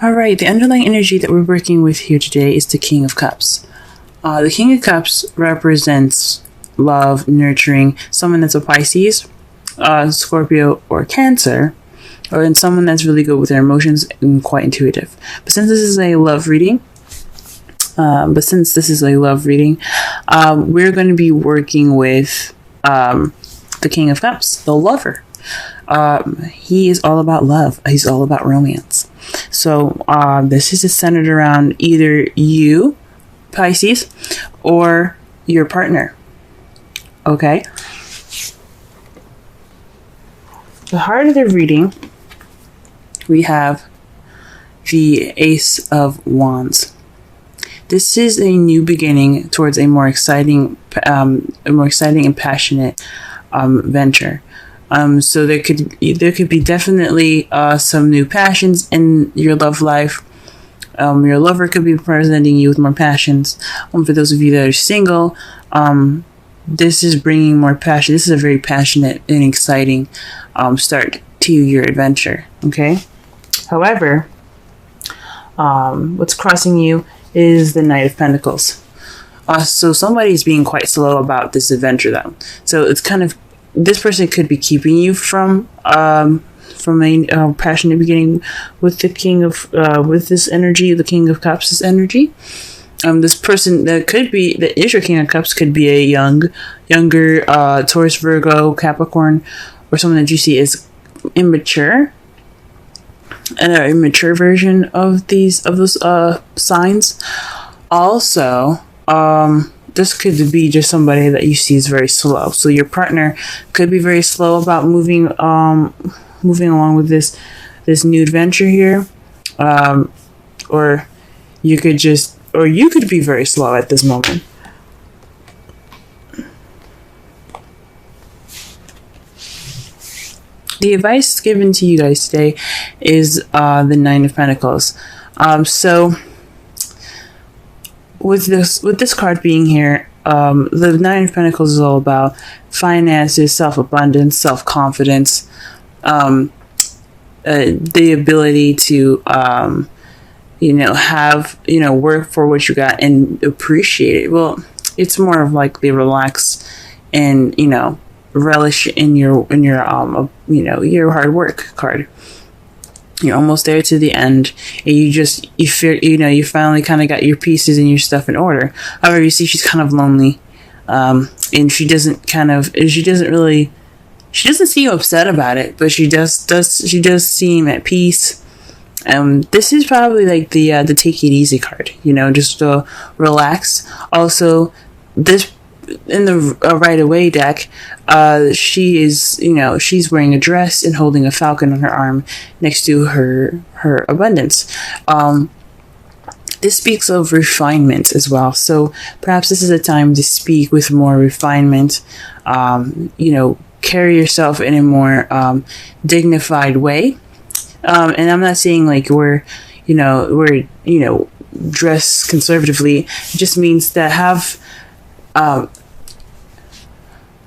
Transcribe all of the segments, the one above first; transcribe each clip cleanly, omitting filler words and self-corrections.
All right, the underlying energy that we're working with here today is the King of Cups. The King of Cups represents love, nurturing, someone that's a Pisces, Scorpio, or Cancer, or in someone that's really good with their emotions and quite intuitive. But since this is a love reading, we're going to be working with the King of Cups, the lover. He is all about love. He's all about romance. So this is centered around either you, Pisces, or your partner. Okay? The heart of the reading, we have the Ace of Wands. This is a new beginning towards a more exciting and passionate venture. So there could be definitely some new passions in your love life. Your lover could be presenting you with more passions. For those of you that are single, this is bringing more passion. This is a very passionate and exciting start to your adventure. Okay. However, what's crossing you is the Knight of Pentacles. So somebody's being quite slow about this adventure, though. So it's kind of, this person could be keeping you from a passionate beginning with the King of with this energy, the King of Cups, this energy. This person that is your King of Cups could be a younger Taurus, Virgo, Capricorn, or someone that you see as immature, an immature version of those signs. Also, this could be just somebody that you see is very slow. So your partner could be very slow about moving along with this new adventure here, or you could be very slow at this moment. The advice given to you guys today is the Nine of Pentacles. So with this card being here, the Nine of Pentacles is all about finances, self-abundance, self-confidence, the ability to have work for what you got and appreciate it. Well, it's more of like the relax and relish in your hard work card. You're almost there to the end, and you feel you finally kind of got your pieces and your stuff in order. However, you see she's kind of lonely, and she doesn't seem upset about it, but she does seem at peace. This is probably like the take it easy card, just to relax. Also, this in the right away deck, she's wearing a dress and holding a falcon on her arm next to her abundance. This speaks of refinement as well. So perhaps this is a time to speak with more refinement. Carry yourself in a more dignified way. And I'm not saying like we're dress conservatively. It just means that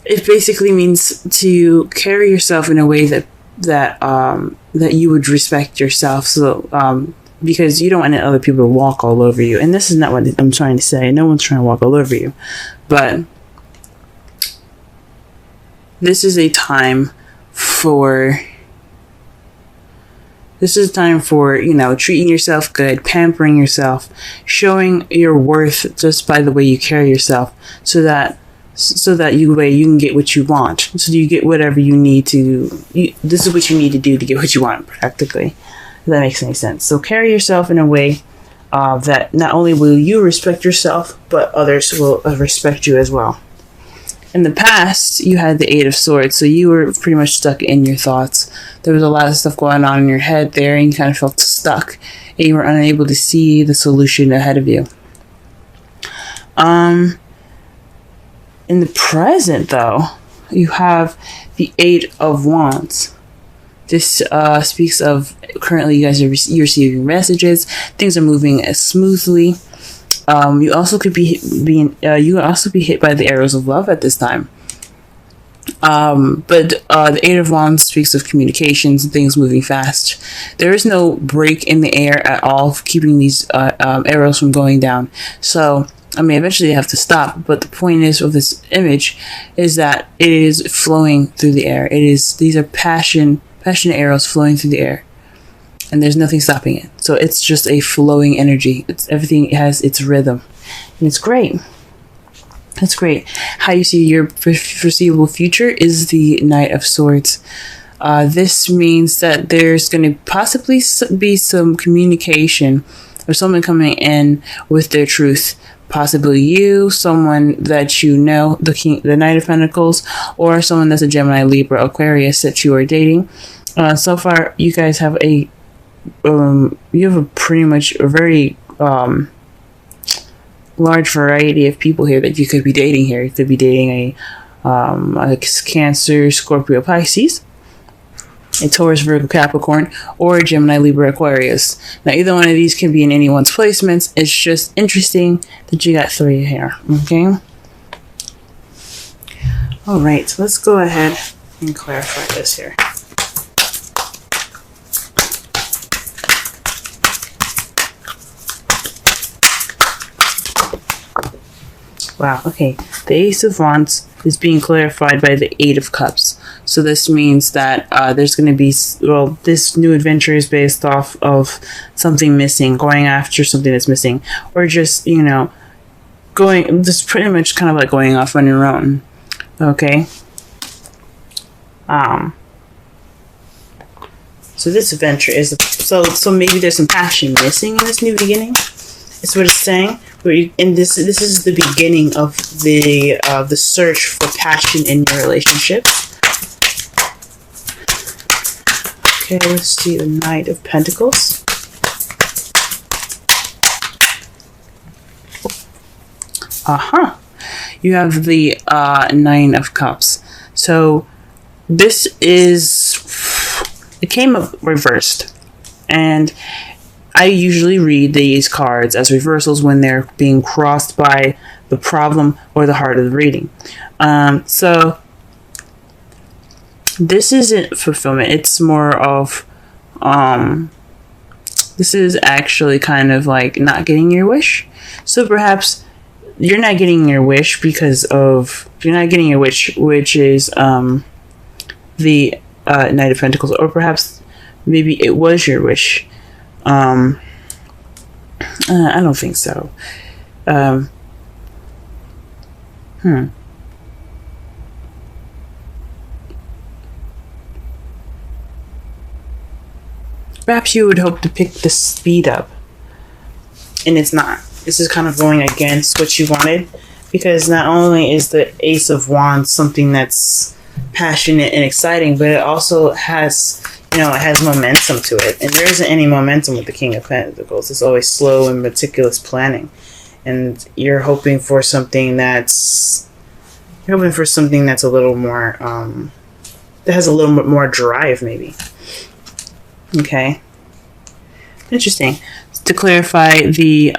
it basically means to carry yourself in a way that you would respect yourself. So because you don't want other people to walk all over you, and this is not what I'm trying to say. No one's trying to walk all over you, but this is a time for treating yourself good, pampering yourself, showing your worth just by the way you carry yourself, so that you can get what you want. So you get whatever you need to. This is what you need to do to get what you want, practically. If that makes any sense. So carry yourself in a way that not only will you respect yourself, but others will respect you as well. In the past, you had the Eight of Swords, so you were pretty much stuck in your thoughts. There was a lot of stuff going on in your head there, and you kind of felt stuck, and you were unable to see the solution ahead of you. In the present, though, you have the Eight of Wands. This speaks of currently you guys are receiving messages. Things are moving as smoothly. You also could be hit by the arrows of love at this time. But the Eight of Wands speaks of communications and things moving fast. There is no break in the air at all, keeping these arrows from going down. So, I mean, eventually they have to stop. But the point is of this image is that it is flowing through the air. These are passionate arrows flowing through the air, and there's nothing stopping it. So it's just a flowing energy. Everything has its rhythm, and it's great. That's great. How you see your foreseeable future is the Knight of Swords. This means that there's going to possibly be some communication or someone coming in with their truth. Possibly you, someone that you know, the Knight of Pentacles, or someone that's a Gemini, Libra, Aquarius that you are dating. So far, you guys have pretty much a very large variety of people here that you could be dating here. You could be dating a Cancer, Scorpio, Pisces, a Taurus, Virgo, Capricorn, or a Gemini, Libra, Aquarius. Now, either one of these can be in anyone's placements. It's just interesting that you got 3 here, okay? All right, so let's go ahead and clarify this here. Wow, okay. The Ace of Wands is being clarified by the Eight of Cups. So this means that there's going to be, well, this new adventure is based off of something missing, going after something that's missing, or just, you know, just pretty much kind of like going off on your own. Okay? So this adventure is, so maybe there's some passion missing in this new beginning. Is what it's saying. And this is the beginning of the search for passion in your relationship. Okay, let's see the Knight of Pentacles. You have the Nine of Cups. So this it came up reversed, and I usually read these cards as reversals when they're being crossed by the problem or the heart of the reading. So this isn't fulfillment. It's more of, this is actually kind of like not getting your wish. So perhaps you're not getting your wish because of, you're not getting your wish, which is the Knight of Pentacles, or perhaps maybe it was your wish. I don't think so. Perhaps you would hope to pick the speed up, and it's not. This is kind of going against what you wanted, because not only is the Ace of Wands something that's passionate and exciting, but it also has, you know, it has momentum to it. And there isn't any momentum with the King of Pentacles. It's always slow and meticulous planning. And you're hoping for something that's, a little more, that has a little bit more drive, maybe. Okay. Interesting. To clarify the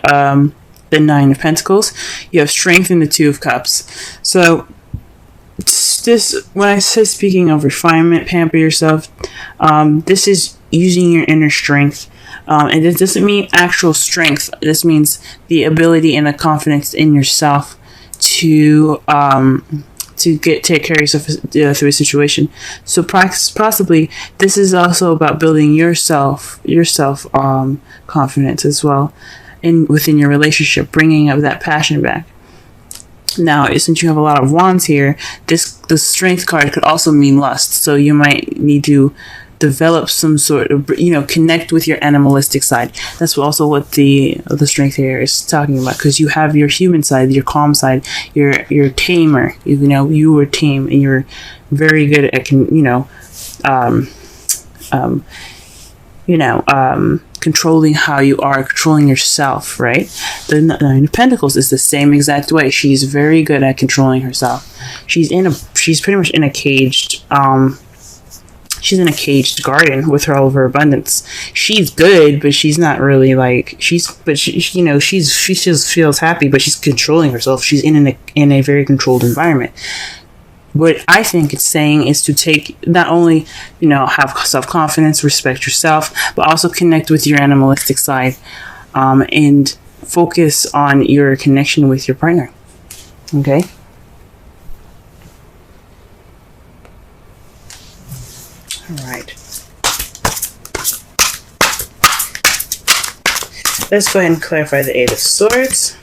Nine of Pentacles, you have strength in the Two of Cups. So this, when I say speaking of refinement, pamper yourself, this is using your inner strength. And this doesn't mean actual strength. This means the ability and the confidence in yourself to take care of yourself through a situation. So possibly this is also about building yourself confidence as well, within your relationship, bringing up that passion back. Now, since you have a lot of wands here, the strength card could also mean lust. So you might need to develop some sort of, you know, connect with your animalistic side. That's also what the strength here is talking about, because you have your human side, your calm side, your tamer. You know, you were tame, and you're very good at controlling how you are, controlling yourself, right? The Nine of Pentacles is the same exact way. She's very good at controlling herself. She's pretty much in a caged, she's in a caged garden with all of her abundance. She's good, but she's not really like, she just feels happy, but she's controlling herself. She's in a very controlled environment. what I think it's saying is to take, not only, have self-confidence, respect yourself, but also connect with your animalistic side, and focus on your connection with your partner. Okay? All right. Let's go ahead and clarify the Eight of Swords.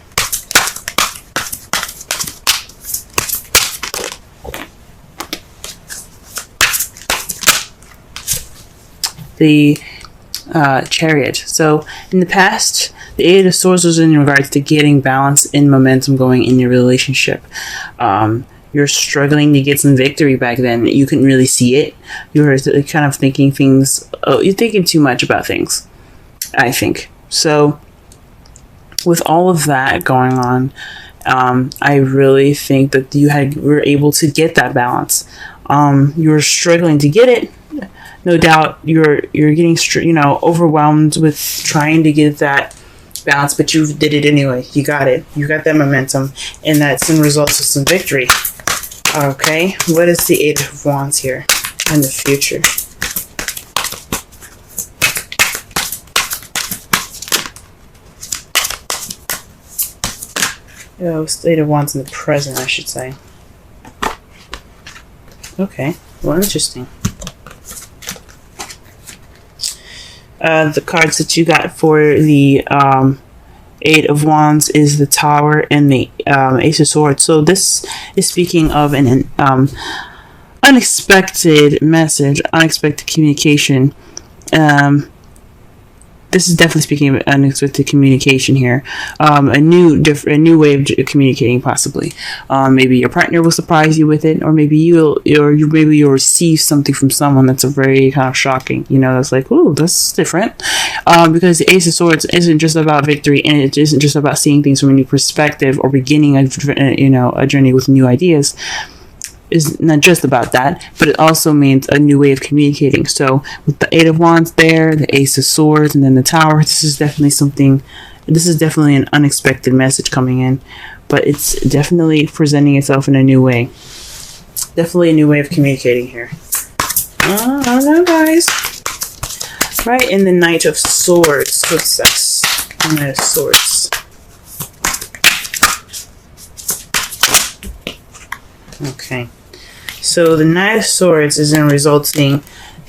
The Chariot. So in the past, the Eight of Swords was in regards to getting balance and momentum going in your relationship. You're struggling to get some victory back then. You couldn't really see it. You were kind of thinking things. Oh, you're thinking too much about things, I think. So with all of that going on, I really think that you were able to get that balance. You were struggling to get it. No doubt you're getting overwhelmed with trying to get that balance, but you did it anyway. You got it. You got that momentum, and that's in results of some victory. Okay, what is the Eight of Wands here in the future? Oh, Eight of Wands in the present, I should say. Okay, well, interesting. The cards that you got for the Eight of Wands is the Tower and the Ace of Swords. So this is speaking of an unexpected message, unexpected communication. This is definitely speaking of unexpected communication here. A new way of communicating, possibly. Maybe your partner will surprise you with it, or maybe you'll receive something from someone that's a very kind of shocking. That's like, ooh, that's different. Because the Ace of Swords isn't just about victory, and it isn't just about seeing things from a new perspective or beginning a journey with new ideas. Is not just about that, but it also means a new way of communicating. So with the Eight of Wands there, the Ace of Swords, and then the Tower, this is definitely an unexpected message coming in, but it's definitely presenting itself in a new way. Definitely a new way of communicating here. I don't know, guys. Right, in the Knight of Swords. What's this? The Knight of Swords. Okay, so the Knight of Swords is in resulting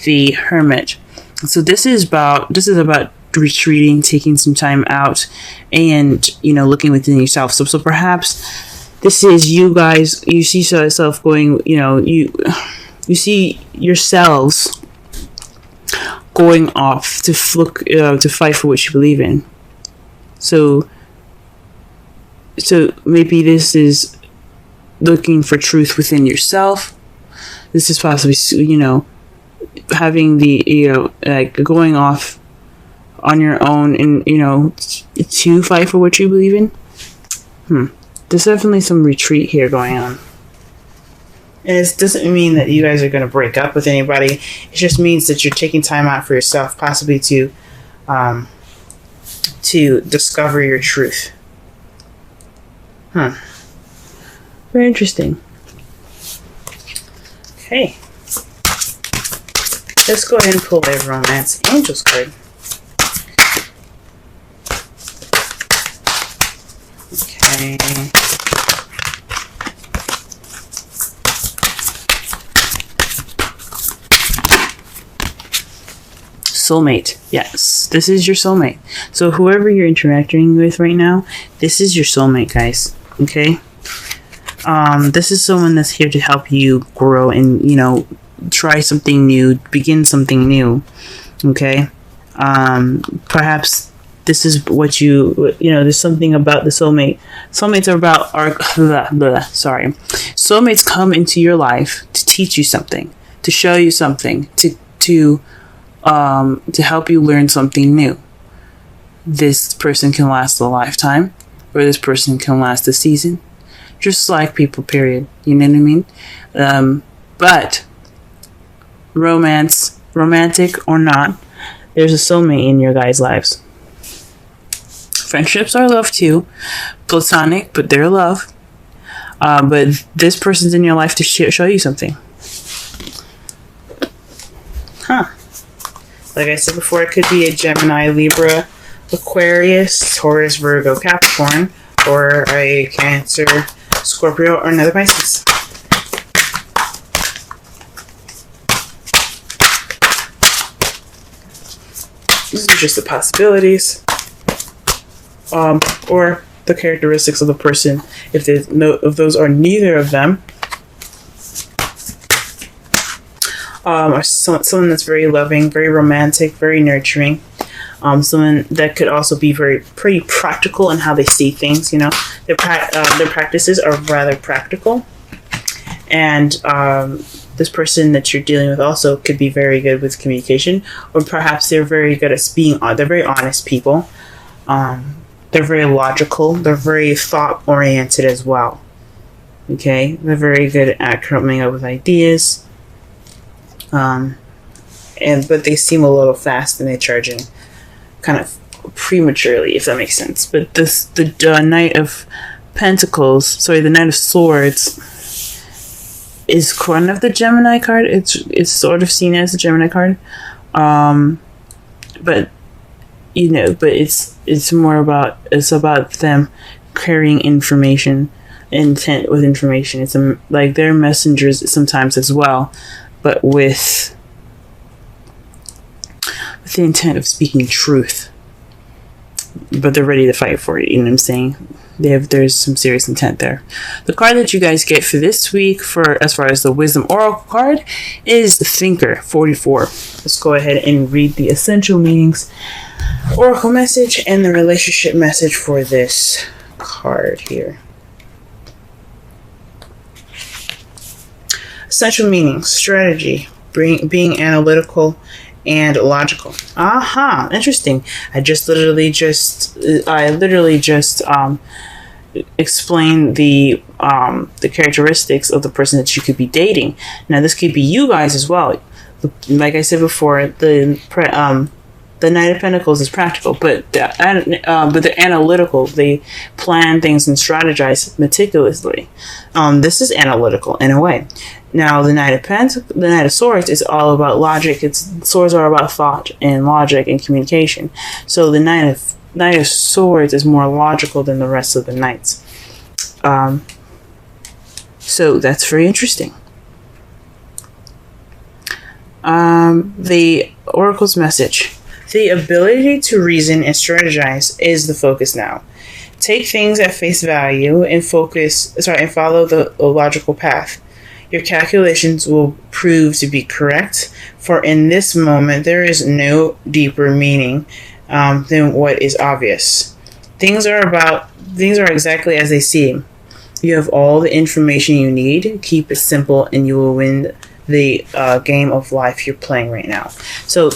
the Hermit. So this is about retreating, taking some time out, and looking within yourself. So perhaps this is you guys. You see yourself going. You see yourselves going off to fight for what you believe in. So maybe this is looking for truth within yourself. This is possibly, having the, going off on your own and, to fight for what you believe in. There's definitely some retreat here going on. And it doesn't mean that you guys are going to break up with anybody. It just means that you're taking time out for yourself, possibly to discover your truth. Very interesting. Okay. Let's go ahead and pull a Romance Angels card. Okay. Soulmate. Yes, this is your soulmate. So whoever you're interacting with right now, this is your soulmate, guys. Okay? This is someone that's here to help you grow and, try something new, begin something new. Okay? Perhaps this is what there's something about the soulmate. Soulmates are about Soulmates come into your life to teach you something, to show you something, to help you learn something new. This person can last a lifetime, or this person can last a season. Just like people, period. You know what I mean? But romantic or not, there's a soulmate in your guys' lives. Friendships are love too. Platonic, but they're love. But this person's in your life to show you something. Like I said before, it could be a Gemini, Libra, Aquarius, Taurus, Virgo, Capricorn, or a Cancer, Scorpio, or another Pisces. These are just the possibilities, or the characteristics of the person. If those are neither of them, or someone that's very loving, very romantic, very nurturing. Someone that could also be pretty practical in how they see things. You know, their practices are rather practical, and this person that you're dealing with also could be very good with communication, or perhaps they're very good at they're very honest people. They're very logical. They're very thought oriented as well. Okay, they're very good at coming up with ideas. But they seem a little fast and they're charging kind of prematurely, if that makes sense. But the Knight of Pentacles, the Knight of Swords, is kind of the Gemini card. It's sort of seen as a Gemini card, but it's more about them carrying information, intent with information. It's like they're messengers sometimes as well, but with the intent of speaking truth. But they're ready to fight for it. You know what I'm saying? There's some serious intent there. The card that you guys get for this week, for as far as the Wisdom Oracle card, is the Thinker 44. Let's go ahead and read the essential meanings, Oracle message, and the relationship message for this card here. Essential meanings: strategy, being analytical and logical. Interesting. I literally just explained the characteristics of the person that you could be dating. Now, this could be you guys as well. Like I said before, the Knight of Pentacles is practical, but they're analytical. They plan things and strategize meticulously. This is analytical in a way. Now, the Knight of Swords is all about logic. Swords are about thought and logic and communication. So the Knight of Swords is more logical than the rest of the knights. So that's very interesting. The Oracle's message: the ability to reason and strategize is the focus now. Take things at face value and follow the logical path. Your calculations will prove to be correct, for in this moment there is no deeper meaning than what is obvious. Things are exactly as they seem. You have all the information you need. Keep it simple and you will win the game of life you're playing right now. So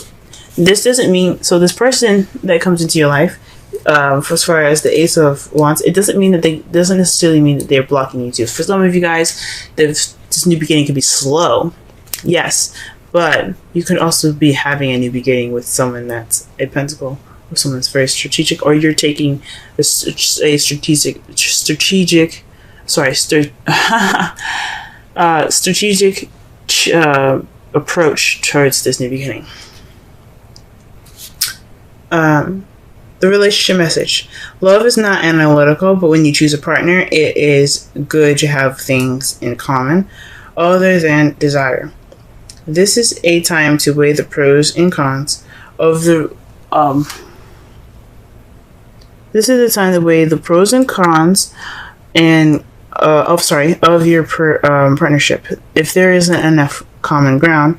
this doesn't mean, this person that comes into your life, as far as the Ace of Wands, it doesn't necessarily mean that they're blocking you too. For some of you guys, this new beginning can be slow, yes, but you could also be having a new beginning with someone that's a Pentacle, or someone that's very strategic, or you're taking a strategic approach towards this new beginning. The relationship message: love is not analytical, but when you choose a partner, it is good to have things in common other than desire. This is a time to weigh the pros and cons of the of your partnership. If there isn't enough common ground,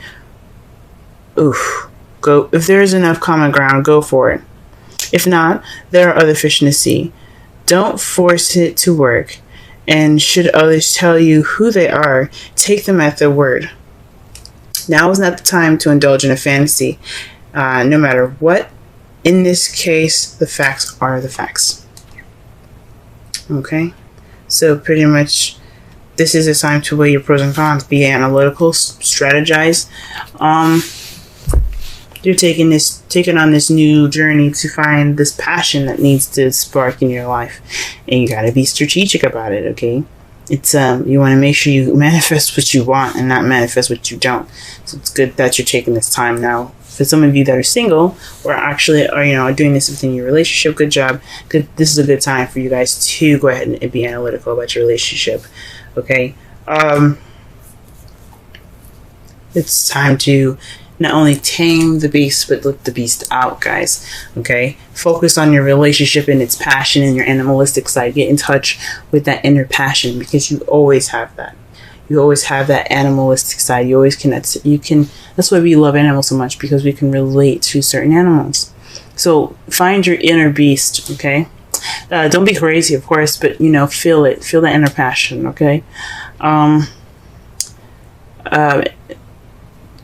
go for it. If not, there are other fish in the sea. Don't force it to work, and should others tell you who they are, take them at their word. Now is not the time to indulge in a fantasy, no matter what. In this case, the facts are the facts. Okay? So pretty much, this is a time to weigh your pros and cons. Be analytical, strategize. You're taking on this new journey to find this passion that needs to spark in your life, and you got to be strategic about it. Okay, it's you want to make sure you manifest what you want and not manifest what you don't. So it's good that you're taking this time now. For some of you that are single or actually are doing this within your relationship, good job. This is a good time for you guys to go ahead and be analytical about your relationship. Okay, it's time to not only tame the beast, but let the beast out, guys. Okay, focus on your relationship and its passion and your animalistic side. Get in touch with that inner passion, because you always have that. You always have that animalistic side. You always connect. That's why we love animals so much, because we can relate to certain animals. So find your inner beast. Okay, don't be crazy, of course, but feel it. Feel that inner passion. Okay.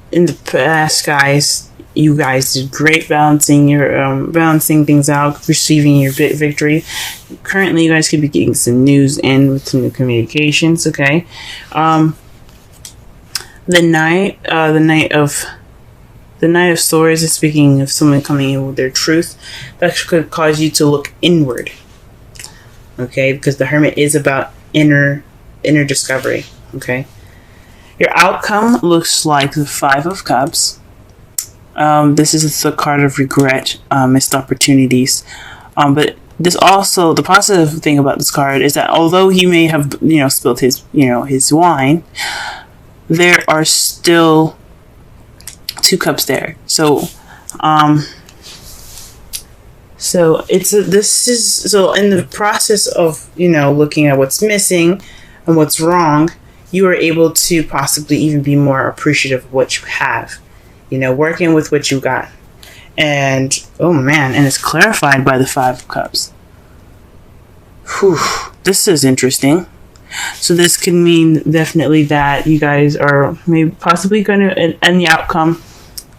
In the past, guys, you guys did great balancing things out, receiving your victory. Currently, you guys could be getting some news in with some new communications. Okay, the Knight of Swords is speaking of someone coming in with their truth. That could cause you to look inward. Okay, because the Hermit is about inner discovery. Okay. Your outcome looks like the Five of Cups. This is the card of regret, missed opportunities. But this also, the positive thing about this card is that although he may have, spilled his wine, there are still 2 cups there. So in the process of, looking at what's missing and what's wrong, you are able to possibly even be more appreciative of what you have, working with what you got. And, oh man, and it's clarified by the 5 of Cups. Whew, this is interesting. So this could mean definitely that you guys are maybe possibly going to end the outcome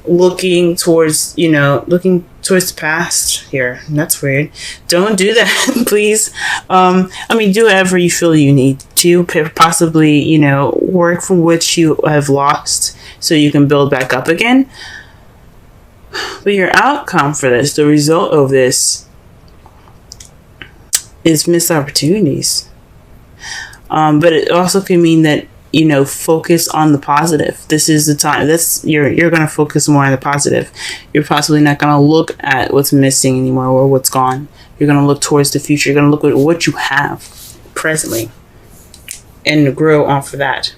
looking towards the past here. That's weird. Don't do that, please. Do whatever you feel you need to, possibly, work for what you have lost so you can build back up again. But your outcome for this, the result of this, is missed opportunities. But it also can mean that focus on the positive. This is the time. You're going to focus more on the positive. You're possibly not going to look at what's missing anymore or what's gone. You're going to look towards the future. You're going to look at what you have presently and grow off of that.